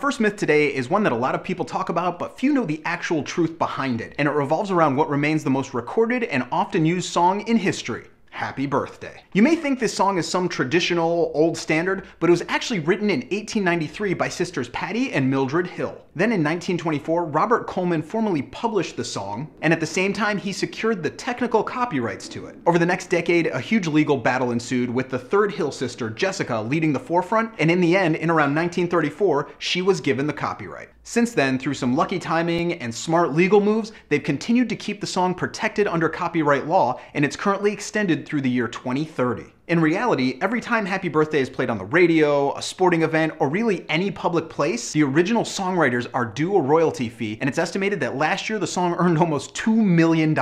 first myth today is one that a lot of people talk about, but few know the actual truth behind it, and it revolves around what remains the most recorded and often used song in history: Happy Birthday. You may think this song is some traditional old standard, but it was actually written in 1893 by sisters Patty and Mildred Hill. Then in 1924, Robert Coleman formally published the song, and at the same time he secured the technical copyrights to it. Over the next decade, a huge legal battle ensued, with the third Hill sister, Jessica, leading the forefront, and in the end, in around 1934, she was given the copyright. Since then, through some lucky timing and smart legal moves, they've continued to keep the song protected under copyright law, and it's currently extended through the year 2030. In reality, every time Happy Birthday is played on the radio, a sporting event, or really any public place, the original songwriters are due a royalty fee, and it's estimated that last year the song earned almost $2 million.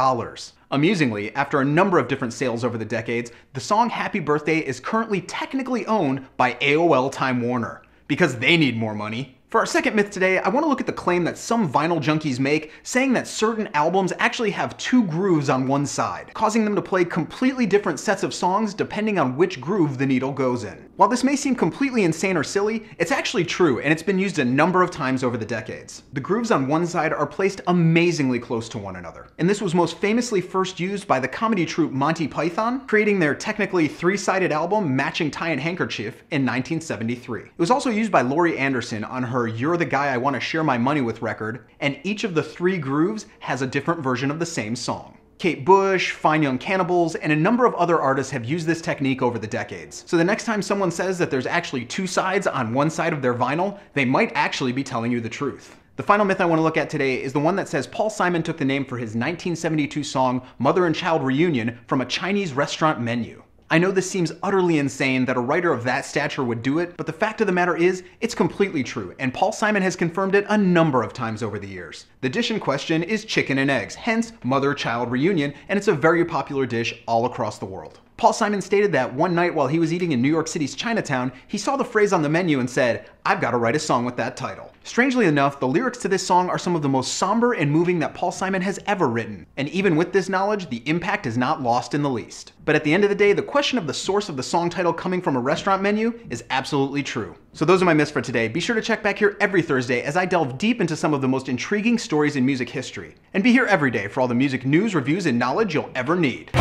Amusingly, after a number of different sales over the decades, the song Happy Birthday is currently technically owned by AOL Time Warner, because they need more money. For our second myth today, I want to look at the claim that some vinyl junkies make, saying that certain albums actually have two grooves on one side, causing them to play completely different sets of songs depending on which groove the needle goes in. While this may seem completely insane or silly, it's actually true, and it's been used a number of times over the decades. The grooves on one side are placed amazingly close to one another, and this was most famously first used by the comedy troupe Monty Python, creating their technically three-sided album Matching Tie and Handkerchief in 1973. It was also used by Laurie Anderson on her You're the Guy I Want to Share My Money With record, and each of the three grooves has a different version of the same song. Kate Bush, Fine Young Cannibals, and a number of other artists have used this technique over the decades. So the next time someone says that there's actually two sides on one side of their vinyl, they might actually be telling you the truth. The final myth I want to look at today is the one that says Paul Simon took the name for his 1972 song Mother and Child Reunion from a Chinese restaurant menu. I know this seems utterly insane that a writer of that stature would do it, but the fact of the matter is, it's completely true, and Paul Simon has confirmed it a number of times over the years. The dish in question is chicken and eggs, hence mother-child reunion, and it's a very popular dish all across the world. Paul Simon stated that one night while he was eating in New York City's Chinatown, he saw the phrase on the menu and said, "I've got to write a song with that title." Strangely enough, the lyrics to this song are some of the most somber and moving that Paul Simon has ever written. And even with this knowledge, the impact is not lost in the least. But at the end of the day, the question of the source of the song title coming from a restaurant menu is absolutely true. So those are my myths for today. Be sure to check back here every Thursday as I delve deep into some of the most intriguing stories in music history. And be here every day for all the music news, reviews, and knowledge you'll ever need.